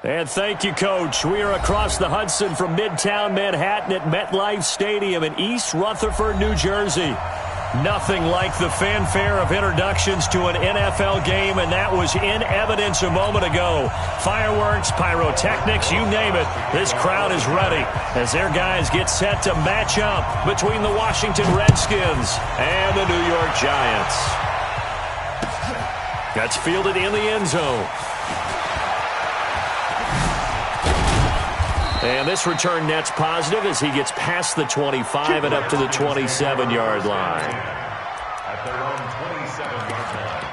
And thank you, Coach. We are across the Hudson from Midtown Manhattan at MetLife Stadium in East Rutherford, New Jersey. Nothing like the fanfare of introductions to an NFL game, and that was in evidence a moment ago. Fireworks, pyrotechnics, you name it. This crowd is ready as their guys get set to match up between the Washington Redskins and the New York Giants. That's fielded in the end zone. And this return net's positive as he gets past the 25 and up to the 27-yard line. At their own 27-yard line.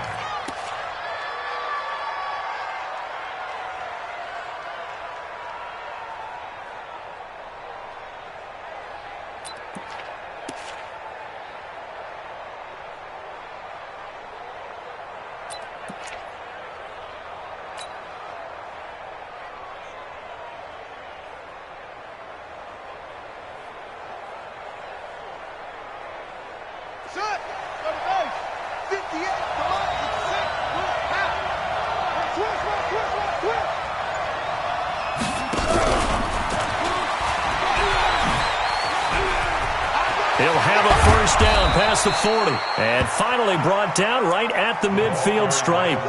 He'll have a first down past the 40. And finally brought down right at the midfield stripe.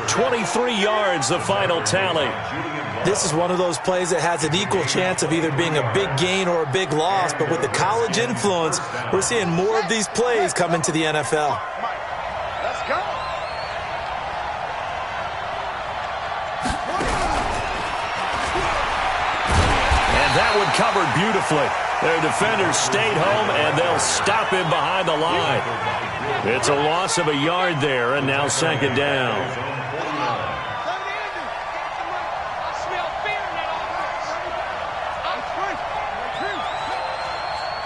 23 yards, the final tally. This is one of those plays that has an equal chance of either being a big gain or a big loss. But with the college influence, we're seeing more of these plays come into the NFL. Let's go. And that one covered beautifully. Their defenders stayed home, and they'll stop him behind the line. It's a loss of a yard there, and now second down.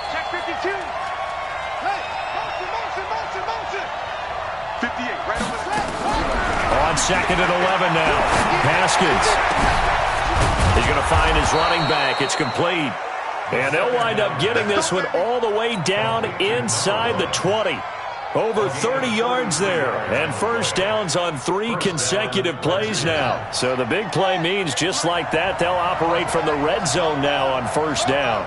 Check 52. Hey, motion. 58, right over there. On second and 11 now. Haskins. He's going to find his running back. It's complete. And they'll wind up getting this one all the way down inside the 20. Over 30 yards there. And first downs on 3 consecutive plays now. So the big play means just like that, they'll operate from the red zone now on first down.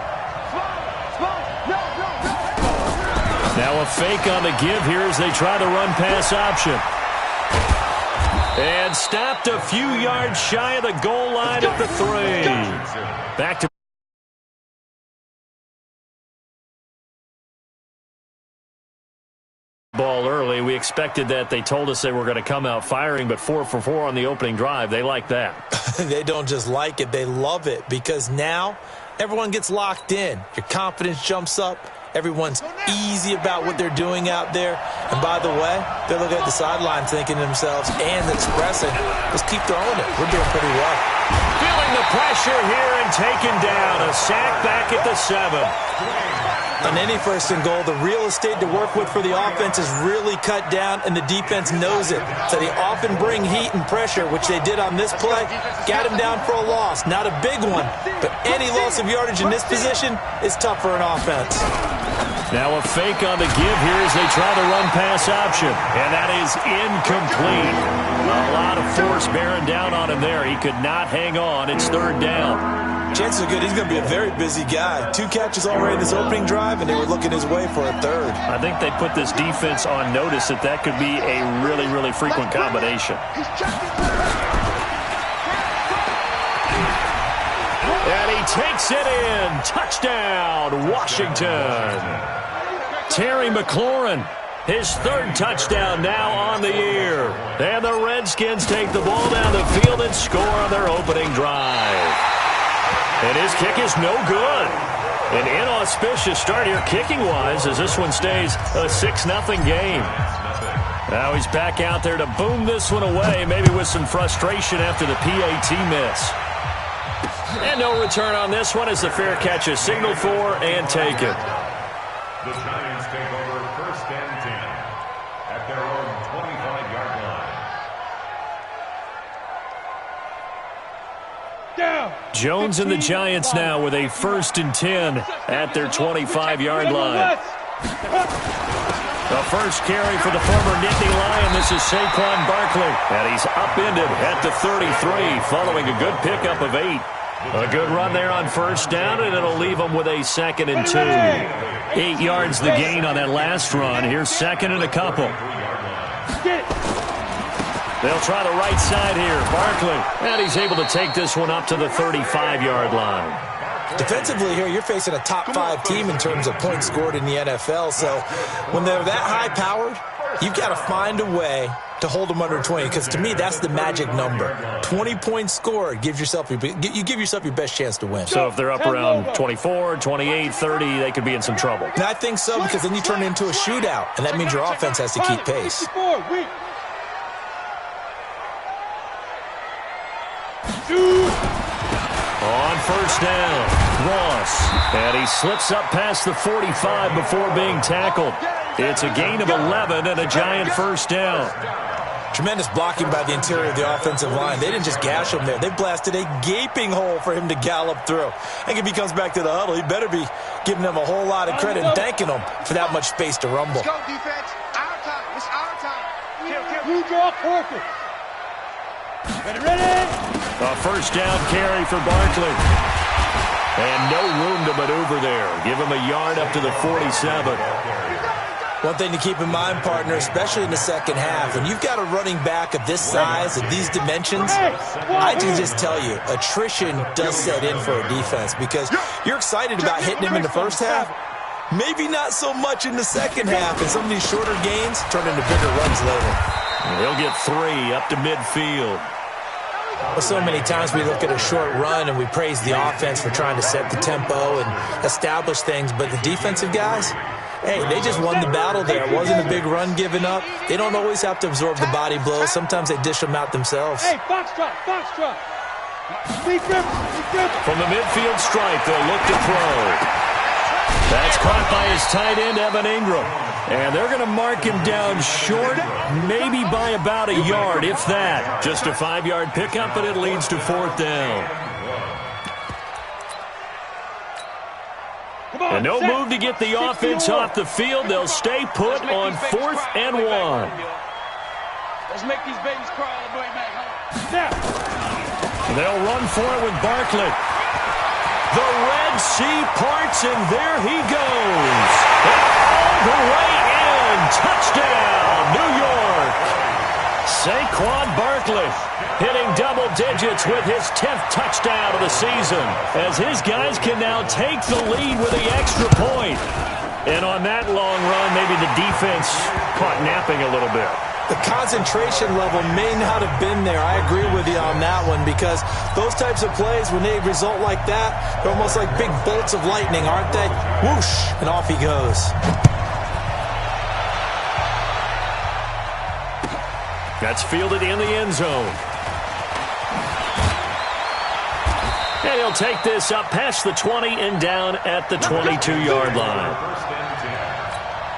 Now a fake on the give here as they try the run-pass option. And stopped a few yards shy of the goal line at the 3. Back to ball early. We expected that. They told us they were going to come out firing, but 4 for 4 on the opening drive. They like that. They don't just like it, they love it, because now everyone gets locked in. Your confidence jumps up. Everyone's easy about what they're doing out there. And by the way, they're looking at the sideline thinking to themselves and expressing, let's keep throwing it. We're doing pretty well. Feeling the pressure here and taken down. A sack back at the 7. On any first and goal, the real estate to work with for the offense is really cut down, and the defense knows it. So they often bring heat and pressure, which they did on this play. Got him down for a loss. Not a big one, but any loss of yardage in this position is tough for an offense. Now a fake on the give here as they try the run-pass option. And that is incomplete. A lot of force bearing down on him there. He could not hang on. It's third down. Chances are good he's going to be a very busy guy. 2 catches already in this opening drive, and they were looking his way for a third. I think they put this defense on notice that that could be a really, really frequent combination. And he takes it in. Touchdown, Washington. Terry McLaurin, his 3rd touchdown now on the year. And the Redskins take the ball down the field and score on their opening drive. And his kick is no good. An inauspicious start here kicking-wise as this one stays a 6-0 game. Now he's back out there to boom this one away, maybe with some frustration after the PAT miss. And no return on this one as the fair catch is signaled for and taken. The Giants take over first and 10 at their own 25-yard line. Jones and the Giants now with a 1st and 10 at their 25-yard line. The first carry for the former Nittany Lion. This is Saquon Barkley. And he's upended at the 33 following a good pickup of 8. A good run there on first down, and it'll leave them with a 2nd and 2. 8 yards the gain on that last run. Here's 2nd and a couple. They'll try the right side here. Barkley. And he's able to take this one up to the 35-yard line. Defensively here, you're facing a top-5 team in terms of points scored in the NFL. So when they're that high-powered, you've got to find a way to hold them under 20, because to me, that's the magic number. 20 points scored, you give yourself your best chance to win. So if they're up around 24, 28, 30, they could be in some trouble. And I think so, because then you turn it into a shootout, and that means your offense has to keep pace. On first down, Ross. And he slips up past the 45 before being tackled. It's a gain of 11 and a giant first down. Tremendous blocking by the interior of the offensive line. They didn't just gash him there. They blasted a gaping hole for him to gallop through. I think if he comes back to the huddle, he better be giving them a whole lot of credit and thanking them for that much space to rumble. Let's go, defense. Our time. It's our time. You draw Porter. Ready? A first down carry for Barkley. And no room to maneuver there. Give him a yard up to the 47. One thing to keep in mind, partner, especially in the second half, when you've got a running back of this size, of these dimensions, I can just tell you, attrition does set in for a defense, because you're excited about hitting him in the first half, maybe not so much in the second half, and some of these shorter gains turn into bigger runs later. He'll get 3 up to midfield. Well, so many times we look at a short run and we praise the offense for trying to set the tempo and establish things, but the defensive guys, hey, they just won the battle there. It wasn't a big run given up. They don't always have to absorb the body blows. Sometimes they dish them out themselves. Hey, box drop. From the midfield stripe, they'll look to throw. That's caught by his tight end, Evan Ingram. And they're going to mark him down short, maybe by about a yard, if that. Just a 5-yard pickup, and it leads to 4th down. And no move to get the offense off the field. They'll stay put on 4th and 1. Let's make these babies crawl all the way back home. They'll run for it with Barkley. The Red Sea parts, and there he goes. All the way in. Touchdown, New York. Saquon Barkley hitting double digits with his 10th touchdown of the season, as his guys can now take the lead with the extra point. And on that long run, maybe the defense caught napping a little bit. The concentration level may not have been there. I agree with you on that one, because those types of plays, when they result like that, they're almost like big bolts of lightning, aren't they? Whoosh, and off he goes. That's fielded in the end zone. And he'll take this up past the 20 and down at the 22-yard line. First and 10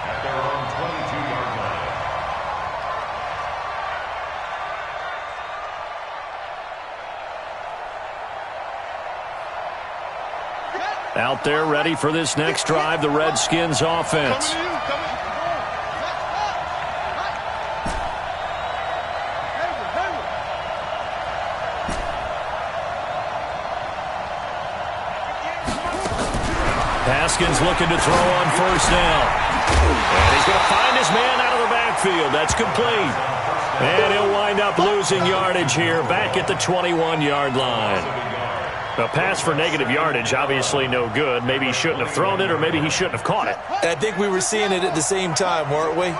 at their own 22-yard line. Out there ready for this next drive, the Redskins offense. Haskins looking to throw on first down. And he's going to find his man out of the backfield. That's complete. And he'll wind up losing yardage here back at the 21-yard line. A pass for negative yardage, obviously no good. Maybe he shouldn't have thrown it, or maybe he shouldn't have caught it. I think we were seeing it at the same time, weren't we?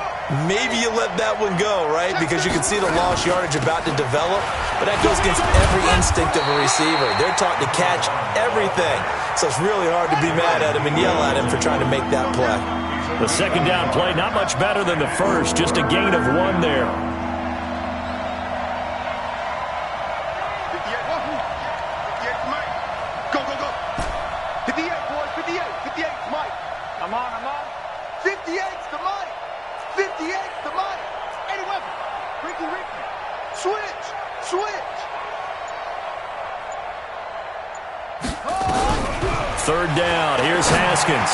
Maybe you let that one go, right? Because you can see the lost yardage about to develop. But that goes against every instinct of a receiver. They're taught to catch everything. So it's really hard to be mad at him and yell at him for trying to make that play. The second down play, not much better than the first. Just a gain of 1 there. third down. Here's Haskins.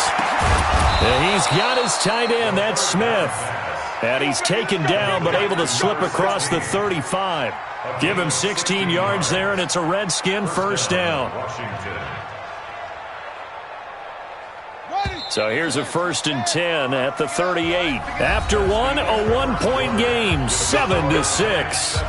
And he's got his tight end. That's Smith. And he's taken down but able to slip across the 35. Give him 16 yards there, and it's a Redskin first down. So here's a 1st and 10 at the 38. After one, a one-point game, 7-6.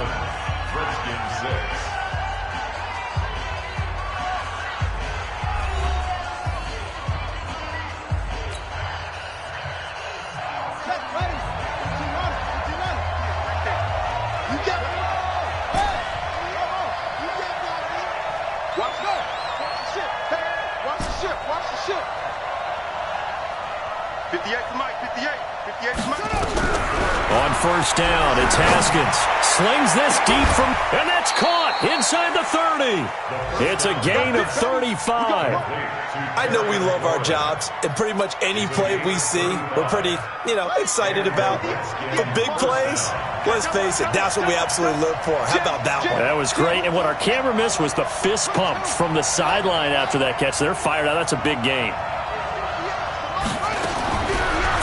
On first down, it's Haskins. Slings this deep from, and that's caught inside the 30. It's a gain of 35. I know we love our jobs, and pretty much any play we see, we're pretty, excited about. But big plays, let's face it, that's what we absolutely live for. How about that one? That was great, and what our camera missed was the fist pump from the sideline after that catch. They're fired out. That's a big gain.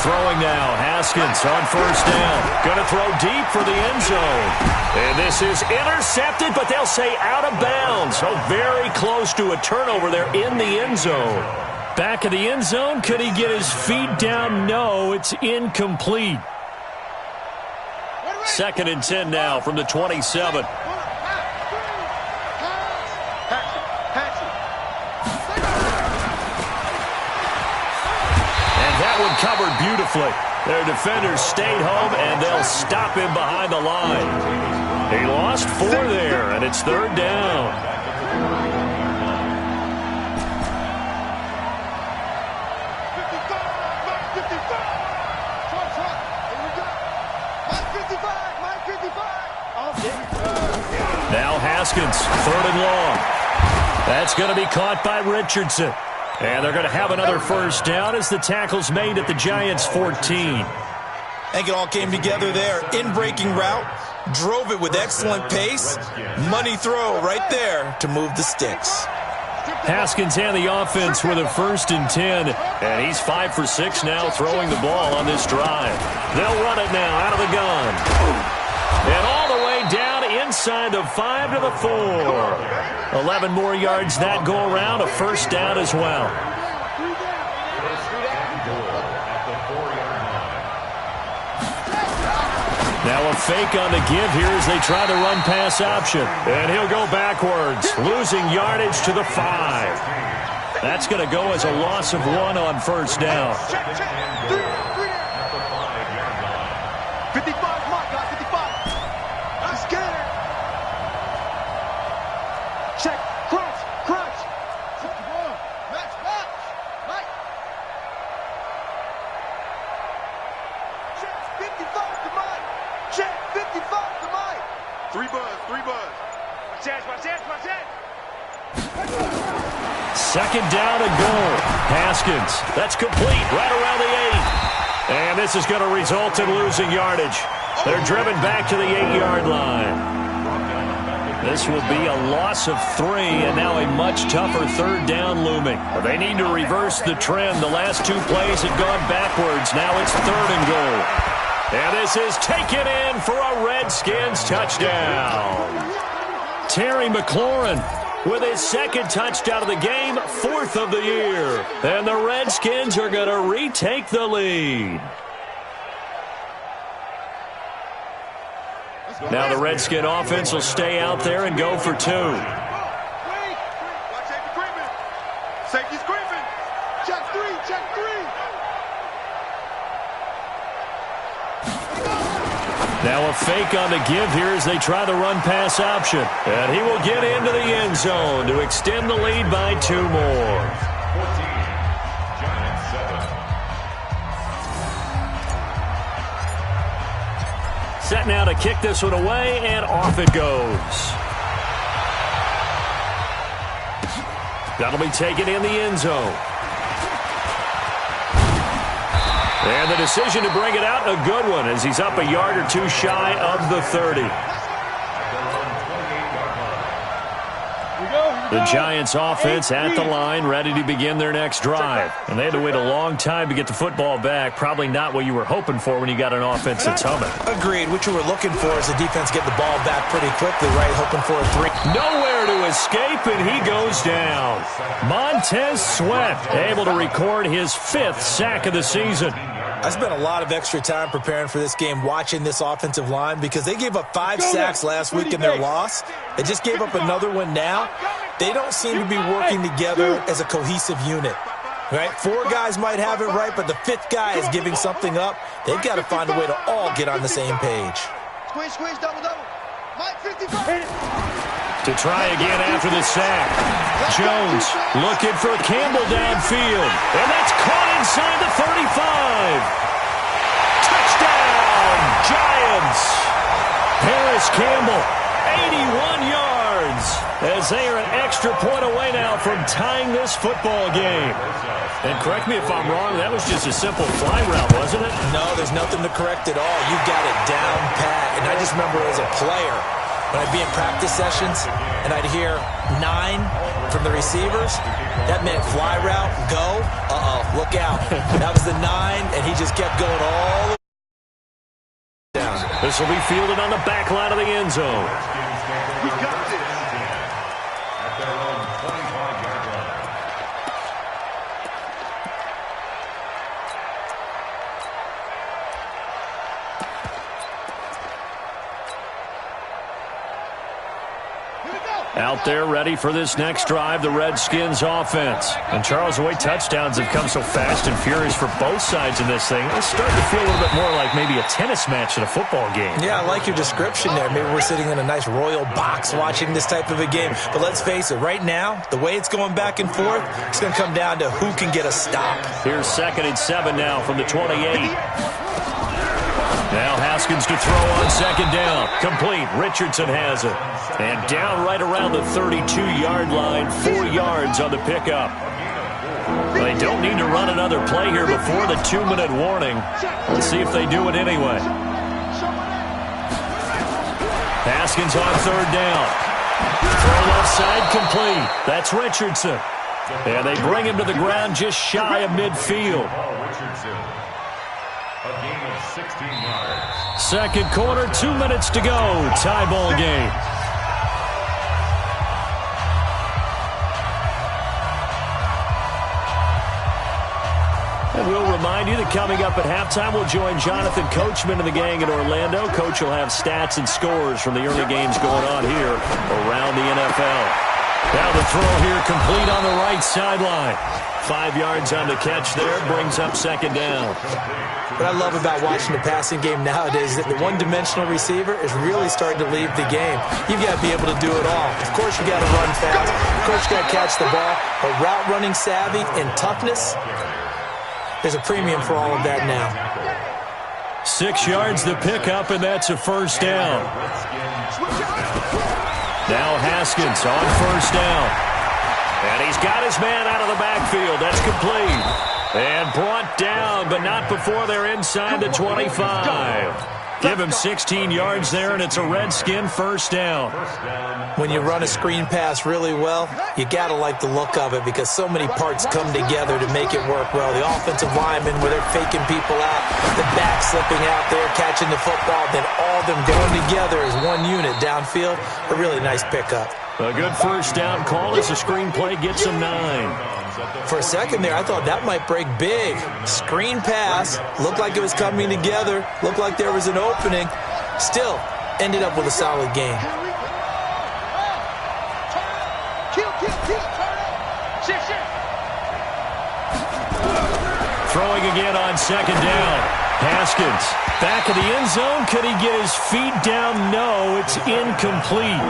Throwing now, Haskins on first down. Going to throw deep for the end zone. And this is intercepted, but they'll say out of bounds. So very close to a turnover there in the end zone. Back of the end zone, could he get his feet down? No, it's incomplete. 2nd and 10 now from the 27. Covered beautifully. Their defenders stayed home, and they'll stop him behind the line. He lost 4 there, and it's 3rd down. Now Haskins, 3rd and long. That's going to be caught by Richardson. And they're going to have another first down as the tackle's made at the Giants' 14. I think it all came together there. In-breaking route, drove it with excellent pace. Money throw right there to move the sticks. Haskins and the offense with a 1st and 10. And he's 5 for 6 now throwing the ball on this drive. They'll run it now out of the gun. And all the way down inside the 5 to the 4. 11 more yards that go around, a first down as well. Now a fake on the give here as they try the run-pass option. And he'll go backwards, losing yardage to the 5. That's going to go as a loss of 1 on first down. 55, Mike, 55. I'm scared. Check, crunch, crunch. Match, Mike. Check, 55 to Mike. Check, 55 to Mike. 3 buzz. Watch that. 2nd down and goal. Haskins, that's complete right around the 8. And this is going to result in losing yardage. They're driven back to the 8-yard line. This will be a loss of 3, and now a much tougher 3rd down looming. They need to reverse the trend. The last 2 plays had gone backwards. Now it's 3rd and goal. And this is taken in for a Redskins touchdown. Terry McLaurin with his 2nd touchdown of the game, 4th of the year. And the Redskins are going to retake the lead. Now the Redskin offense will stay out there and go for 2. Safety's creeping. Check 3. Now a fake on the give here as they try the run-pass option. And he will get into the end zone to extend the lead by 2 more. 14, Giants 7. Set now to kick this one away, and off it goes. That'll be taken in the end zone. And the decision to bring it out, a good one, as he's up a yard or 2 shy of the 30. The Giants offense at the line, ready to begin their next drive. And they had to wait a long time to get the football back. Probably not what you were hoping for when you got an offense that's humming. Agreed. What you were looking for is the defense get the ball back pretty quickly, right? Hoping for a 3. Nowhere to escape, and he goes down. Montez Sweat able to record his 5th sack of the season. I spent a lot of extra time preparing for this game watching this offensive line because they gave up 5 sacks last week in their loss. They just gave up another one now. They don't seem to be working together as a cohesive unit. Right? 4 guys might have it right, but the 5th guy is giving something up. They've got to find a way to all get on the same page. Squeeze, double. Mike, 55. To try again after the sack. Jones looking for Campbell downfield. And that's caught inside the 35. Touchdown, Giants. Paris Campbell, 81 yards. As they are an extra point away now from tying this football game. And correct me if I'm wrong, that was just a simple fly route, wasn't it? No, there's nothing to correct at all. You got it down pat. And I just remember as a player, when I'd be in practice sessions and I'd hear 9 from the receivers, that meant fly route, go, look out. That was the 9, and he just kept going all the way down. This will be fielded on the back line of the end zone. We got this. At their own 25-yard line. Out there ready for this next drive, the Redskins offense. And Charles, the way touchdowns have come so fast and furious for both sides in this thing, it's starting to feel a little bit more like maybe a tennis match than a football game. Yeah, I like your description there. Maybe we're sitting in a nice royal box watching this type of a game. But let's face it, right now, the way it's going back and forth, it's going to come down to who can get a stop. Here's 2nd and 7 now from the 28. Now Haskins to throw on 2nd down. Complete. Richardson has it. And down right around the 32-yard line, 4 yards on the pickup. They don't need to run another play here before the 2-minute warning. Let's see if they do it anyway. Haskins on 3rd down. Throw left side complete. That's Richardson. And they bring him to the ground just shy of midfield. Richardson. A gain of 16 yards. 2nd quarter, 2 minutes to go. Tie ball game. And we'll remind you that coming up at halftime, we'll join Jonathan Coachman and the gang in Orlando. Coach will have stats and scores from the early games going on here around the NFL. Now the throw here complete on the right sideline. 5 yards on the catch there, brings up 2nd down. What I love about watching the passing game nowadays is that the one-dimensional receiver is really starting to leave the game. You've got to be able to do it all. Of course, you got to run fast. Of course, you got to catch the ball. But route running savvy and toughness, there's a premium for all of that now. 6 yards the pickup, and that's a 1st down. Now Haskins on 1st down. And he's got his man out of the backfield. That's complete. And brought down, but not before they're inside the 25. Give him 16 yards there, and it's a Redskin 1st down. When you run a screen pass really well, you got to like the look of it because so many parts come together to make it work well. The offensive linemen, where they're faking people out, the back slipping out there, catching the football, then all of them going together as one unit downfield. A really nice pickup. A good 1st down call as the screen play gets him 9. For a second there, I thought that might break big. Screen pass, looked like it was coming together, looked like there was an opening. Still, ended up with a solid game. Throwing again on 2nd down. Haskins back of the end zone. Could he get his feet down? No, it's incomplete.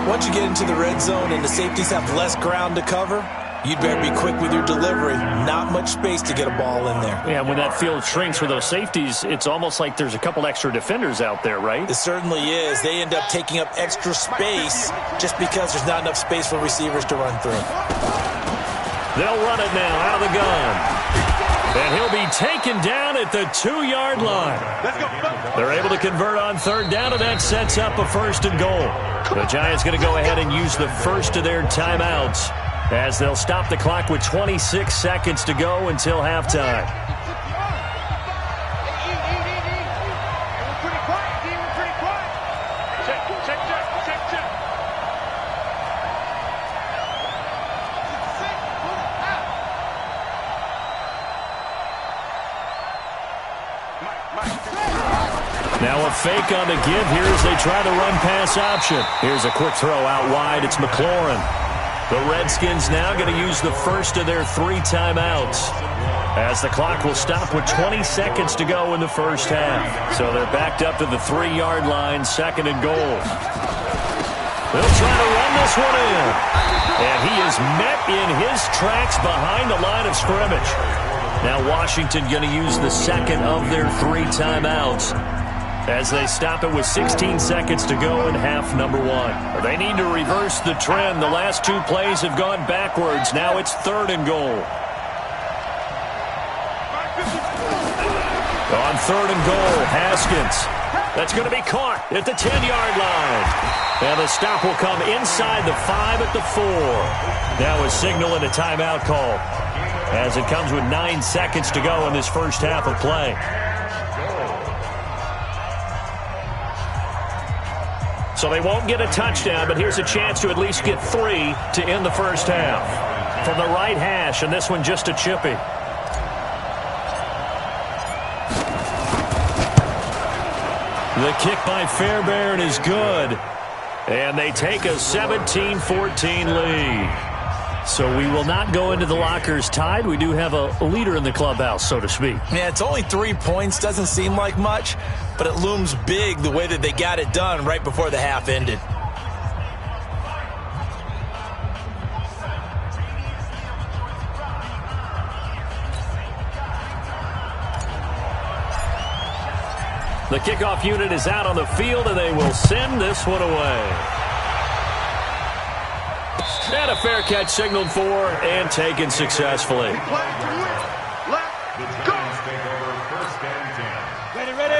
Once you get into the red zone and the safeties have less ground to cover, you'd better be quick with your delivery. Not much space to get a ball in there. Yeah, when that field shrinks with those safeties, it's almost like there's a couple extra defenders out there, right? It certainly is. They end up taking up extra space just because there's not enough space for receivers to run through. They'll run it now out of the gun. And he'll be taken down at the 2-yard line. They're able to convert on third down, and that sets up a 1st and goal. The Giants going to go ahead and use the first of their timeouts as they'll stop the clock with 26 seconds to go until halftime. Now a fake on the give here as they try the run-pass option. Here's a quick throw out wide. It's McLaurin. The Redskins now going to use the first of their 3 timeouts as the clock will stop with 20 seconds to go in the first half. So they're backed up to the 3-yard line, 2nd and goal. They'll try to run this one in. And he is met in his tracks behind the line of scrimmage. Now Washington going to use the 2nd of their 3 timeouts as they stop it with 16 seconds to go in half number 1. They need to reverse the trend. The last 2 plays have gone backwards. Now it's 3rd and goal. On 3rd and goal, Haskins. That's going to be caught at the 10-yard line. And the stop will come inside the 5 at the 4. Now a signal and a timeout call as it comes with 9 seconds to go in this first half of play. So they won't get a touchdown, but here's a chance to at least get 3 to end the first half. From the right hash, and this one just a chippy. The kick by Fairbairn is good. And they take a 17-14 lead. So we will not go into the lockers tied. We do have a leader in the clubhouse, so to speak. Yeah, it's only 3 points. Doesn't seem like much, but it looms big the way that they got it done right before the half ended. The kickoff unit is out on the field, and they will send this one away. And a fair catch signaled for and taken successfully.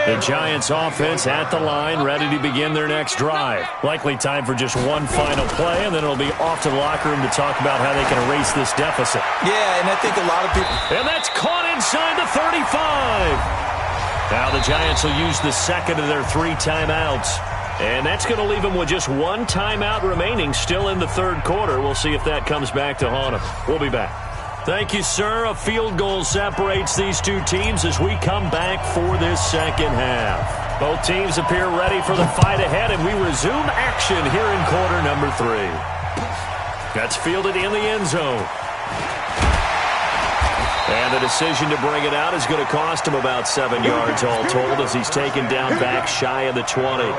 The Giants offense at the line, ready to begin their next drive. Likely time for just one final play, and then it'll be off to the locker room to talk about how they can erase this deficit. Yeah, and I think a lot of people... And that's caught inside the 35. Now the Giants will use the 2nd of their 3 timeouts. And that's going to leave them with just 1 timeout remaining still in the 3rd quarter. We'll see if that comes back to haunt them. We'll be back. Thank you, sir. A field goal separates these 2 teams as we come back for this 2nd half. Both teams appear ready for the fight ahead, and we resume action here in quarter number 3. That's fielded in the end zone. And the decision to bring it out is going to cost him about 7 yards all told as he's taken down back shy of the 20.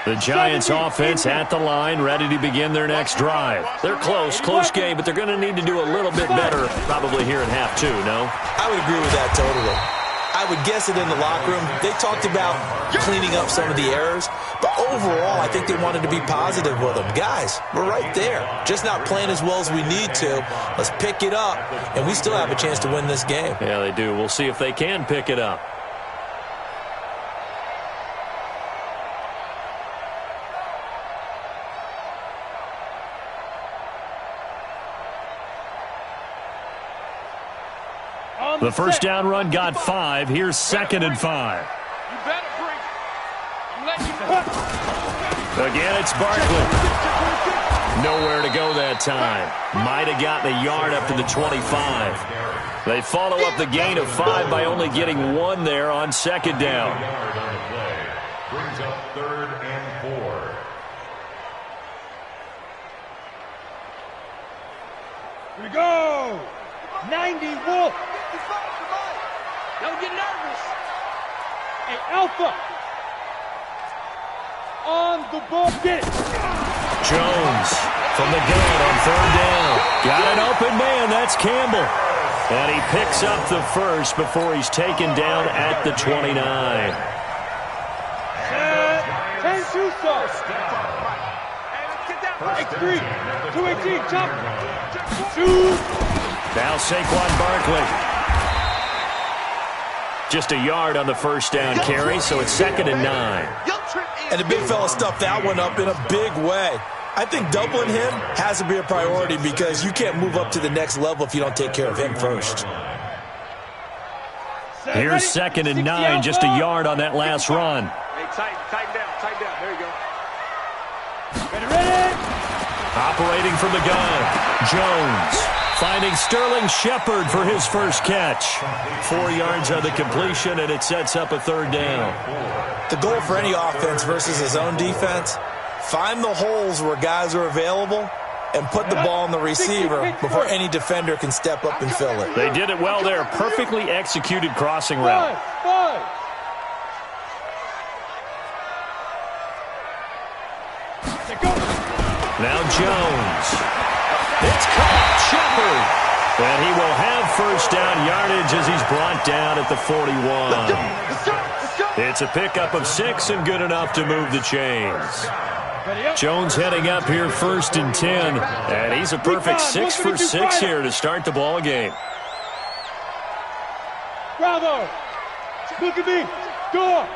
The Giants offense at the line, ready to begin their next drive. They're close game, but they're going to need to do a little bit better probably here in half 2, no? I would agree with that totally. I would guess it in the locker room. They talked about cleaning up some of the errors, but overall, I think they wanted to be positive with them. Guys, we're right there. Just not playing as well as we need to. Let's pick it up, and we still have a chance to win this game. Yeah, they do. We'll see if they can pick it up. The first down run got 5. Here's 2nd and 5. Again, it's Barkley. Nowhere to go that time. Might have gotten a yard up to the 25. They follow up the gain of 5 by only getting 1 there on 2nd down. Brings up 3rd and 4. Here we go. 90 Wolf. Don't get nervous. Hey, Alpha. On the ball. Get it. Jones from the gun on 3rd down. Got an open man. That's Campbell. And he picks up the first before he's taken down at the 29. 10-2 sauce. Hey, let's get down. X3, 218, chop. Shoot. Now Saquon Barkley. Just a yard on the first down carry, so it's 2nd and 9. And the big fella stuffed that one up in a big way. I think doubling him has to be a priority because you can't move up to the next level if you don't take care of him first. Here's 2nd and 9, just a yard on that last run. Hey, tighten down. There you go. Ready. Operating from the gun, Jones finding Sterling Shepard for his first catch. 4 yards on the completion, and it sets up a 3rd down. The goal for any offense versus his own defense, find the holes where guys are available and put the ball on the receiver before any defender can step up and fill it. They did it well there. Perfectly executed crossing route. 5. Now Jones. It's caught. Shepard. And he will have first down yardage as he's brought down at the 41. It's a pickup of 6 and good enough to move the chains. Jones heading up here 1st and 10. And he's a perfect 6 for 6 here to start the ball game. Bravo. Look at me. Go.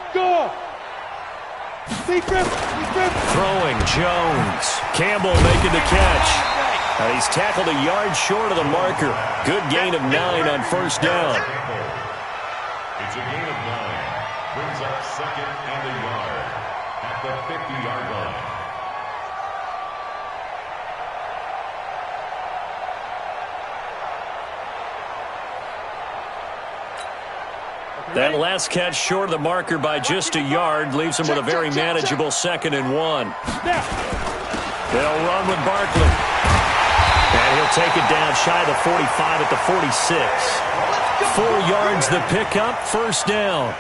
Throwing Jones. Campbell making the catch. And he's tackled a yard short of the marker. Good gain of 9 on first down. It's a gain of 9. Brings up 2nd and a yard at the 50-yard line. That last catch short of the marker by just a yard leaves him with a very manageable 2nd and 1. They'll run with Barkley. And he'll take it down shy of the 45 at the 46. 4 yards the pickup, first down.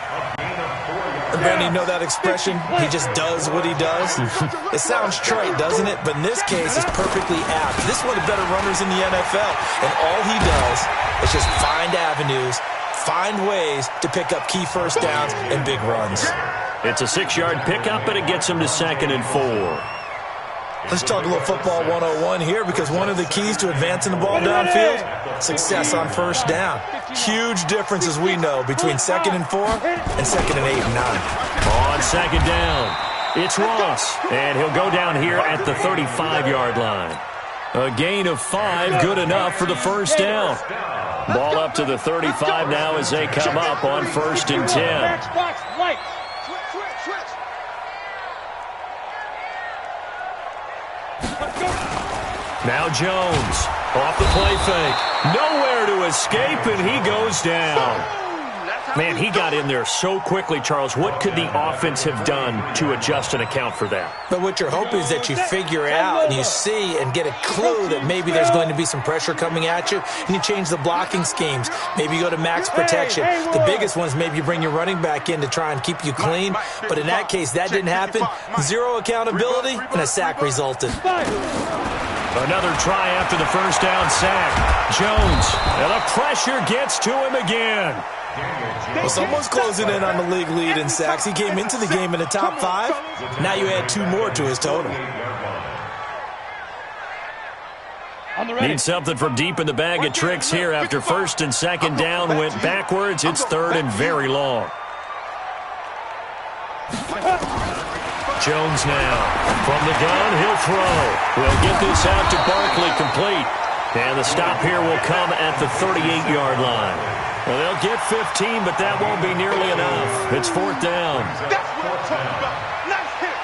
Brandon, you know that expression? He just does what he does. It sounds trite, doesn't it? But in this case, it's perfectly apt. This is one of the better runners in the NFL. And all he does is just find avenues, find ways to pick up key first downs and big runs. It's a 6-yard pickup, and it gets him to 2nd and 4. Let's talk a little football 101 here because one of the keys to advancing the ball downfield, success on first down. Huge difference, as we know, between 2nd and 4 and 2nd and 8 and 9. On 2nd down, it's Ross, and he'll go down here at the 35-yard line. A gain of 5, good enough for the first down. Ball up to the 35 now as they come up on 1st and 10. Now Jones, off the play fake. Nowhere to escape, and he goes down. Man, he got in there so quickly, Charles. What could the offense have done to adjust and account for that? But what you're hoping is that you figure out and you see and get a clue that maybe there's going to be some pressure coming at you, and you change the blocking schemes. Maybe you go to max protection. The biggest one is maybe you bring your running back in to try and keep you clean. But in that case, that didn't happen. 0 accountability, and a sack resulted. Another try after the first down sack. Jones, and the pressure gets to him again. Well, someone's closing in on the league lead in sacks. He came into the game in the top 5. Now you add 2 more to his total. Need something from deep in the bag of tricks here after 1st and 2nd down went backwards. It's 3rd and very long. Jones now. From the gun, he'll throw. We'll get this out to Barkley complete. And the stop here will come at the 38-yard line. Well, they'll get 15, but that won't be nearly enough. It's 4th down. That's what I'm talking about. Nice hit,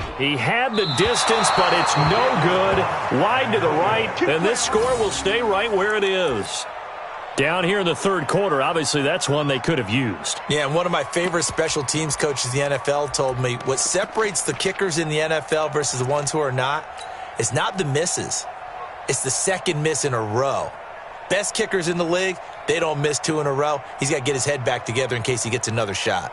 boy. He had the distance, but it's no good. Wide to the right, and this score will stay right where it is. Down here in the 3rd quarter, obviously that's one they could have used. Yeah, and one of my favorite special teams coaches in the NFL told me what separates the kickers in the NFL versus the ones who are not is not the misses. It's the 2nd miss in a row. Best kickers in the league, they don't miss 2 in a row. He's got to get his head back together in case he gets another shot.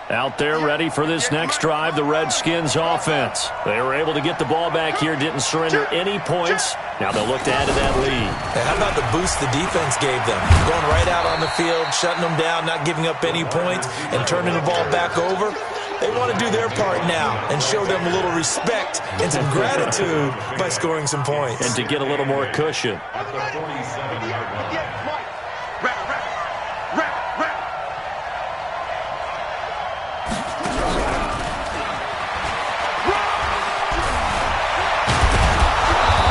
Out there ready for this next drive, the Redskins offense. They were able to get the ball back here, didn't surrender any points. Now they'll look to add to that lead. Hey, how about the boost the defense gave them? Going right out on the field, shutting them down, not giving up any points, and turning the ball back over. They want to do their part now and show them a little respect and some gratitude by scoring some points. And to get a little more cushion. At the 47-yard line.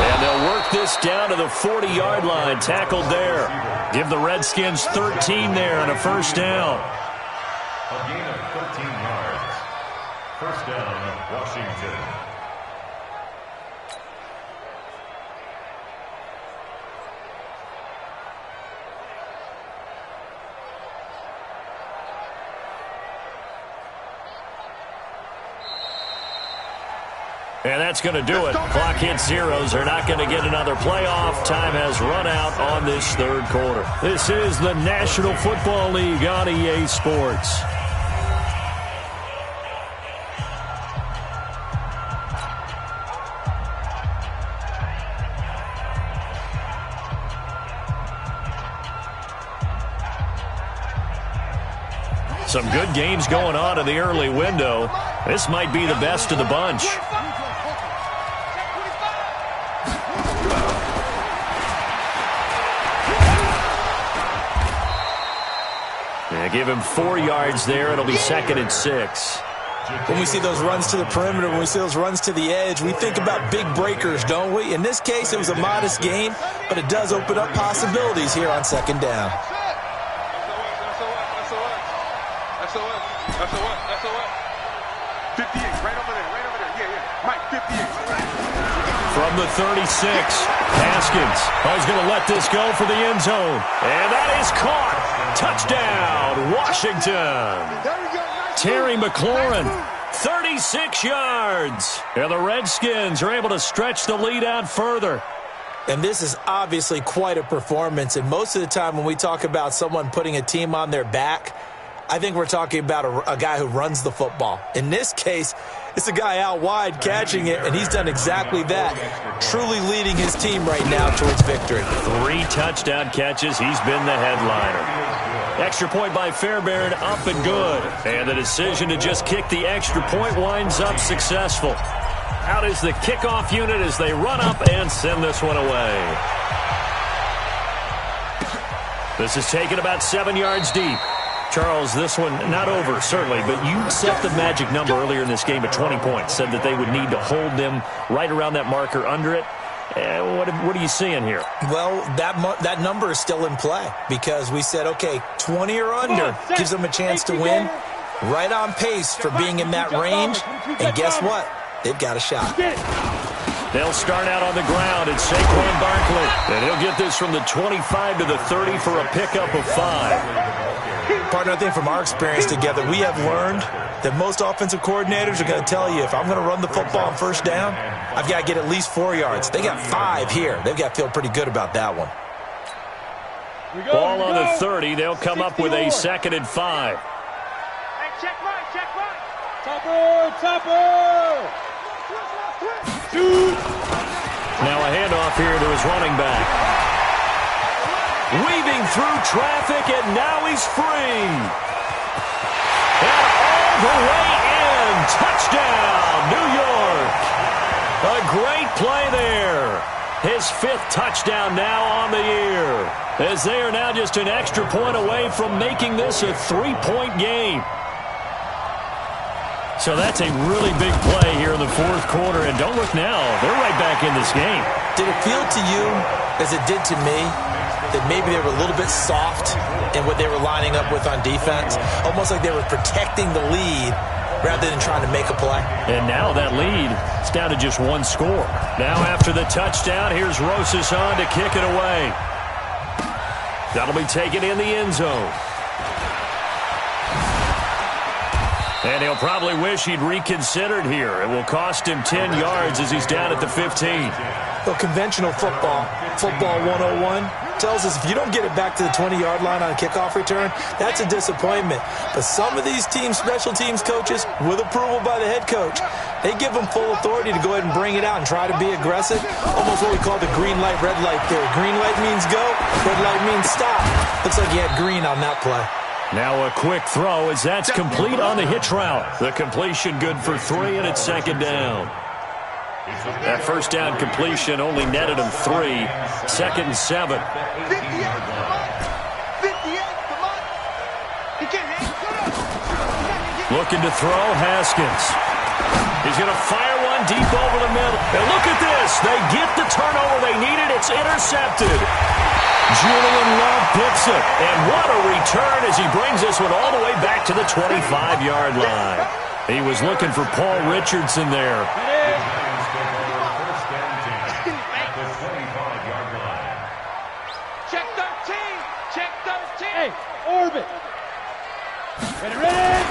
And they'll work this down to the 40-yard line, tackled there. Give the Redskins 13 there and a first down. A gain of 13 yards. First down, Washington. And that's going to do it. Clock hits zeros. They're not going to get another playoff. Time has run out on this third quarter. This is the National Football League on EA Sports. Some good games going on in the early window. This might be the best of the bunch. Yeah, give him 4 yards there. It'll be 2nd and 6. When we see those runs to the perimeter, when we see those runs to the edge, we think about big breakers, don't we? In this case, it was a modest gain, but it does open up possibilities here on 2nd down. That's a what? 58, right over there. Yeah. Mike, 58. From the 36, Haskins. He's going to let this go for the end zone. And that is caught. Touchdown, Washington. Terry McLaurin, 36 yards. And the Redskins are able to stretch the lead out further. And this is obviously quite a performance. And most of the time when we talk about someone putting a team on their back, I think we're talking about a guy who runs the football. In this case, it's a guy out wide catching it, and he's done exactly that, truly leading his team right now towards victory. 3 touchdown catches. He's been the headliner. Extra point by Fairbairn, up and good. And the decision to just kick the extra point winds up successful. Out is the kickoff unit as they run up and send this one away. This is taken about 7 yards deep. Charles, this one not over, certainly, but you set the magic number earlier in this game at 20 points, said that they would need to hold them right around that marker under it. What are you seeing here? Well, that number is still in play because we said, okay, 20 or under gives them a chance to win. Right on pace for being in that range. And guess what? They've got a shot. They'll start out on the ground. It's Saquon Barkley. And he'll get this from the 25 to the 30 for a pickup of 5. Partner, I think from our experience together, we have learned that most offensive coordinators are going to tell you, if I'm going to run the football on first down, I've got to get at least 4 yards. They got 5 here. They've got to feel pretty good about that one. Ball on the 30. They'll come up with a 2nd and 5. Hey, check right. Topper. Shoot. Now a handoff here to his running back. Weaving through traffic, and now he's free. And all the way in. Touchdown, New York. A great play there. His 5th touchdown now on the year, as they are now just an extra point away from making this a 3-point game. So that's a really big play here in the 4th quarter, and don't look now. They're right back in this game. Did it feel to you, as it did to me, that maybe they were a little bit soft in what they were lining up with on defense? Almost like they were protecting the lead rather than trying to make a play. And now that lead is down to just 1 score. Now after the touchdown, here's Rosas on to kick it away. That'll be taken in the end zone. And he'll probably wish he'd reconsidered here. It will cost him 10 yards as he's down at the 15. Well, conventional football 101, tells us if you don't get it back to the 20-yard line on a kickoff return, that's a disappointment. But some of these teams, special teams coaches, with approval by the head coach, they give them full authority to go ahead and bring it out and try to be aggressive. Almost what we call the green light, red light theory. Green light means go, red light means stop. Looks like you had green on that play. Now a quick throw as that's complete on the hitch route. The completion good for 3, and it's second down. That first down completion only netted him 3. Second and 7. 58. Looking to throw, Haskins. He's going to fire one deep over the middle. And look at this. They get the turnover they needed. It's intercepted. Julian Love picks it. And what a return as he brings this one all the way back to the 25-yard line. He was looking for Paul Richardson there. Check 13. Check 13. Hey, orbit. Ready.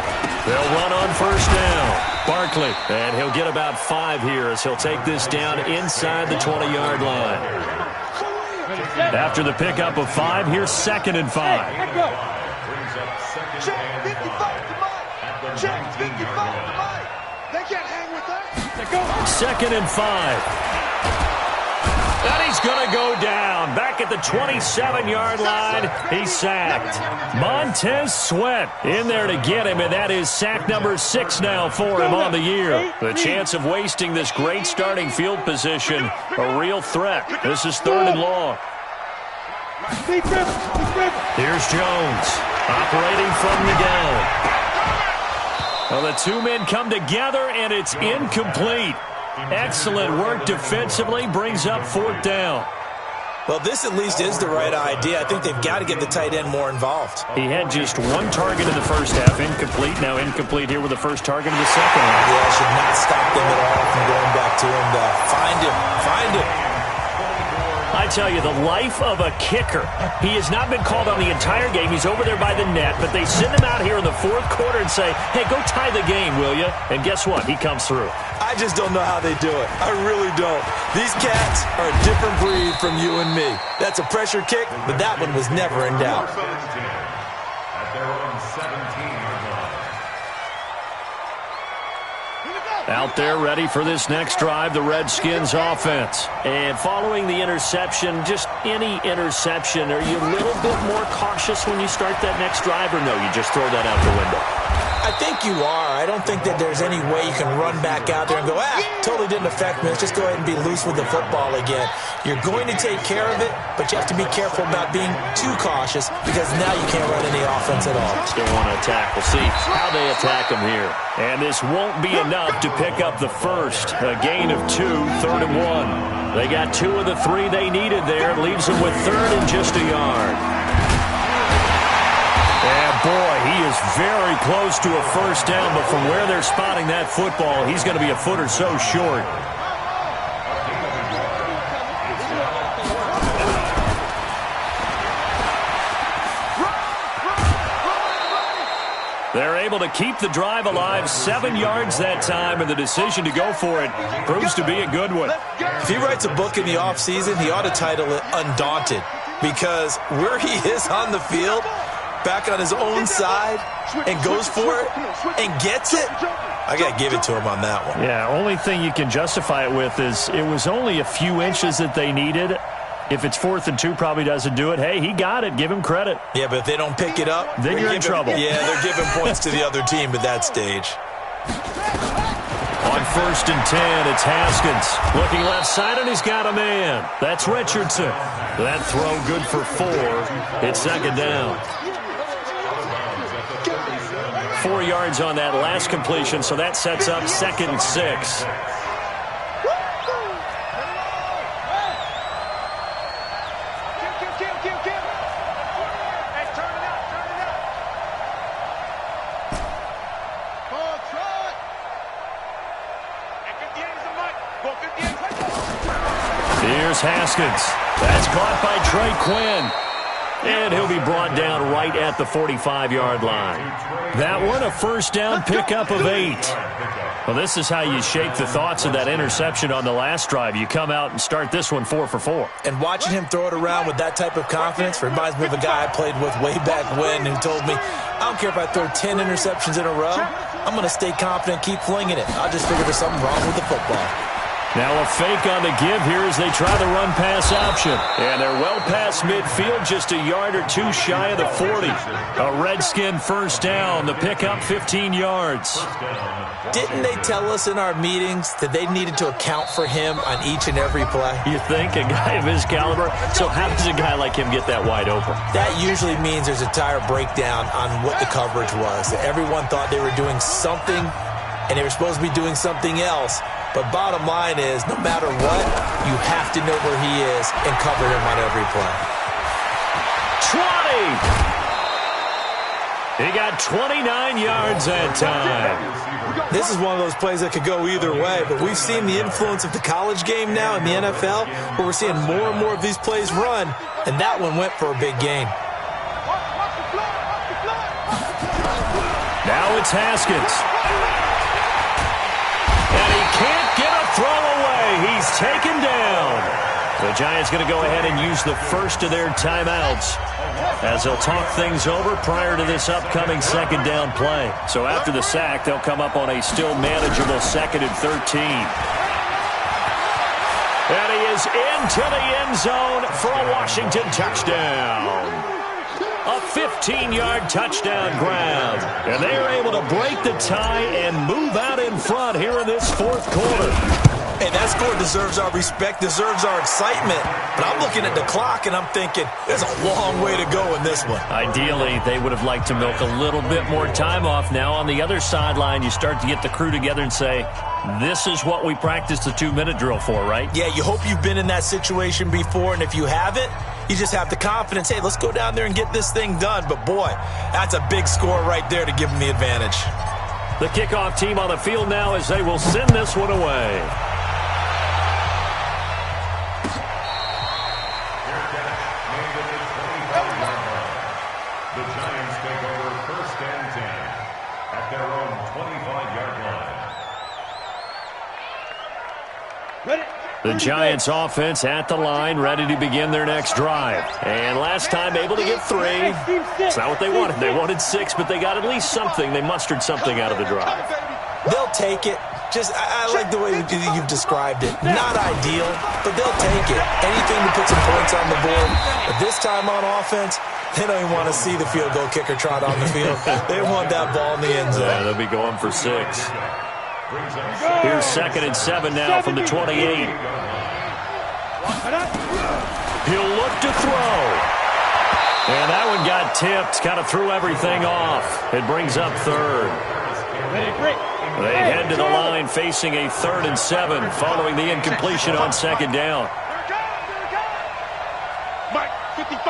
They'll run on first down. Barkley, and he'll get about 5 here as he'll take this down inside the 20-yard line. After the pickup of 5, here's second and 5. Check 55 to Mike. Check 55 to Mike. They can't hang with us. Second and 5. And he's going to go down. Back at the 27-yard line, he's sacked. Montez Sweat in there to get him, and that is sack number 6 now for him on the year. The chance of wasting this great starting field position, a real threat. This is 3rd and long. Here's Jones, operating from the gun. Well, the 2 men come together, and it's incomplete. Excellent work defensively, brings up 4th down. Well, this at least is the right idea. I think they've got to get the tight end more involved. He had just 1 target in the first half, incomplete. Now incomplete here with the first target in the second half. Yeah, should not stop them at all from going back to him to find him. I tell you, the life of a kicker. He has not been called on the entire game. He's over there by the net, but they send him out here in the 4th quarter and say, hey, go tie the game, will you? And guess what? He comes through. I just don't know how they do it. I really don't. These cats are a different breed from you and me. That's a pressure kick, but that one was never in doubt. Out there ready for this next drive, the Redskins offense. And following the interception, just any interception, are you a little bit more cautious when you start that next drive, or no, you just throw that out the window? I think you are. I don't think that there's any way you can run back out there and go, totally didn't affect me. Let's just go ahead and be loose with the football again. You're going to take care of it, but you have to be careful about being too cautious because now you can't run any offense at all. Still want to attack. We'll see how they attack them here. And this won't be enough to pick up the first. A gain of 2, 3rd and 1. They got 2 of the 3 they needed there. Leaves them with 3rd and just a yard. And boy, he is very close to a first down, but from where they're spotting that football, he's going to be a foot or so short. They're able to keep the drive alive, 7 yards that time, and the decision to go for it proves to be a good one. If he writes a book in the offseason, he ought to title it Undaunted, because where he is on the field, back on his own side, and goes for it and gets it, I got to give it to him on that one. Yeah, only thing you can justify it with is it was only a few inches that they needed. If it's 4th and 2, probably doesn't do it. Hey, he got it. Give him credit. Yeah, but if they don't pick it up, then you're in trouble. Yeah, they're giving points to the other team at that stage. On 1st and 10, it's Haskins. Looking left side, and he's got a man. That's Richardson. That throw good for 4. It's second down. 4 yards on that last completion, so that sets up 2nd and 6. Here's Haskins. That's caught by Trey Quinn. And he'll be brought down right at the 45-yard line. That one, a first down pickup of 8. Well, this is how you shake the thoughts of that interception on the last drive. You come out and start this one 4 for 4. And watching him throw it around with that type of confidence reminds me of a guy I played with way back when who told me, I don't care if I throw 10 interceptions in a row. I'm going to stay confident, keep flinging it. I'll just figure there's something wrong with the football. Now a fake on the give here as they try the run-pass option. And they're well past midfield, just a yard or two shy of the 40. A Redskin first down. The pickup 15 yards. Didn't they tell us in our meetings that they needed to account for him on each and every play? You think? A guy of his caliber? So how does a guy like him get that wide open? That usually means there's a tire breakdown on what the coverage was. Everyone thought they were doing something, and they were supposed to be doing something else. But bottom line is, no matter what, you have to know where he is and cover him on every play. 20! He got 29 yards that time. This is one of those plays that could go either way, but we've seen the influence of the college game now in the NFL, where we're seeing more and more of these plays run, and that one went for a big gain. Now it's Haskins. And he can't get a throw away. He's taken down. The Giants going to go ahead and use the first of their timeouts as they'll talk things over prior to this upcoming second down play. So after the sack, they'll come up on a still manageable 2nd and 13. And he is into the end zone for a Washington touchdown. A 15-yard touchdown grab. And they are able to break the tie and move out in front here in this fourth quarter. Hey, that score deserves our respect, deserves our excitement. But I'm looking at the clock, and I'm thinking, there's a long way to go in this one. Ideally, they would have liked to milk a little bit more time off. Now on the other sideline, you start to get the crew together and say, this is what we practiced the 2-minute drill for, right? Yeah, you hope you've been in that situation before, and if you haven't, you just have the confidence, hey, let's go down there and get this thing done. But, boy, that's a big score right there to give them the advantage. The kickoff team on the field now as they will send this one away. The Giants take over 1st and 10 at their own 25-yard line. Ready? The Giants offense at the line, ready to begin their next drive. And last time able to get 3. It's not what they wanted. They wanted 6, but they got at least something. They mustered something out of the drive. They'll take it. Just, I like the way you've described it. Not ideal, but they'll take it. Anything to put some points on the board. But this time on offense, they don't even want to see the field goal kicker trot on the field. They want that ball in the end zone. Yeah, they'll be going for 6. Here's 2nd and 7 now from the 28. He'll look to throw. And that one got tipped, kind of threw everything off. It brings up 3rd. They head to the line facing a 3rd and 7 following the incompletion on 2nd down. Mike, 55.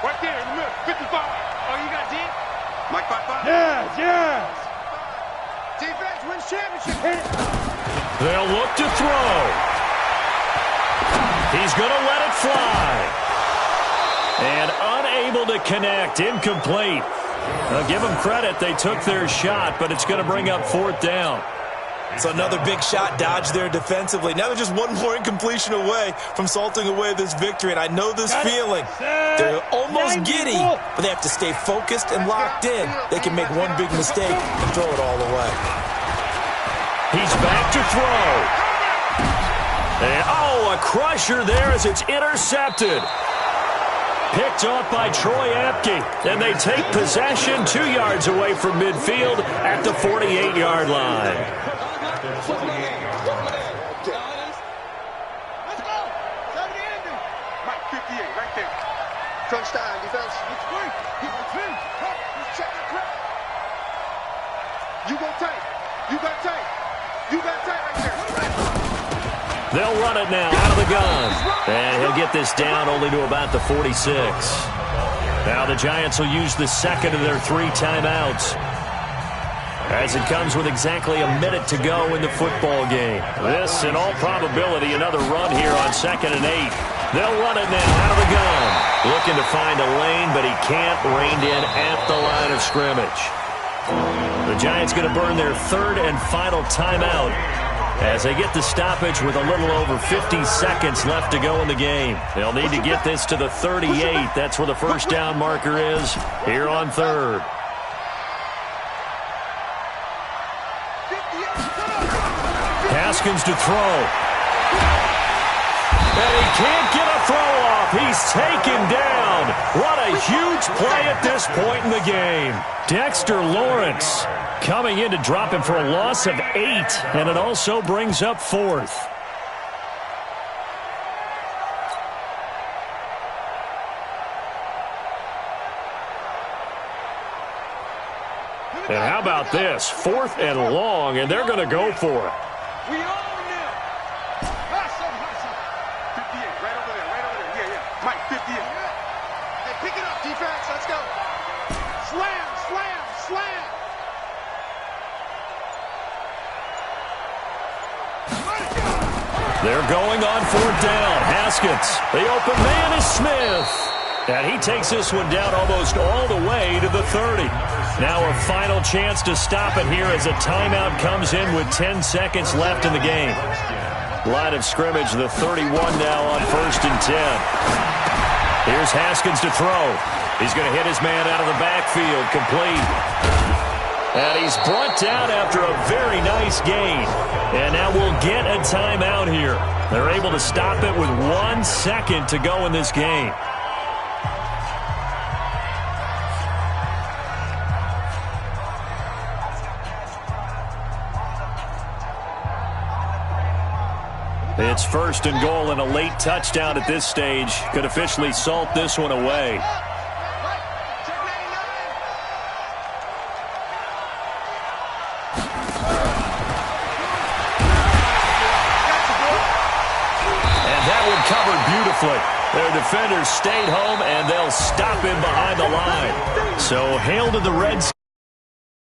Right there in the middle. 55. Oh, you got D? Mike, 55? Yes. Defense wins championship. They'll look to throw. He's going to let it fly. And unable to connect. Incomplete. I'll give them credit. They took their shot, but it's going to bring up 4th down. So another big shot dodged there defensively. Now they're just one more incompletion away from salting away this victory. And I know this feeling. They're almost giddy, but they have to stay focused and locked in. They can make one big mistake and throw it all away. He's back to throw. And, a crusher there as it's intercepted. Picked off by Troy Apke. And they take possession 2 yards away from midfield at the 48-yard line. Let's go. Mike, 58, right there. Touchdown, defense. Check the crowd. You got tight. You got tight. You got tight right there. They'll run it now out of the gun. And he'll get this down only to about the 46. Now the Giants will use the 2nd of their 3 timeouts, as it comes with exactly a minute to go in the football game. This, in all probability, another run here on 2nd and 8. They'll run it now out of the gun. Looking to find a lane, but he can't. Reined in at the line of scrimmage. The Giants going to burn their 3rd and final timeout as they get the stoppage with a little over 50 seconds left to go in the game. They'll need to get this to the 38. That's where the first down marker is here on 3rd. Haskins to throw. And he can't get a throw off. He's taken down. What a huge play at this point in the game. Dexter Lawrence coming in to drop him for a loss of 8, and it also brings up 4th. And how about this? 4th and long, and they're going to go for it. We own them. 58, right over there, right over there. Yeah. Mike, 58. Hey, pick it up, defense. Let's go. Slam, slam, slam. They're going on 4th down. Haskins. The open man is Smith. And he takes this one down almost all the way to the 30. Now a final chance to stop it here as a timeout comes in with 10 seconds left in the game. Line of scrimmage, the 31 now on 1st and 10. Here's Haskins to throw. He's going to hit his man out of the backfield, complete. And he's brought down after a very nice gain. And now we'll get a timeout here. They're able to stop it with 1 second to go in this game. It's 1st and goal, and a late touchdown at this stage could officially salt this one away. And that one covered beautifully. Their defenders stayed home, and they'll stop him behind the line. So hail to the Reds.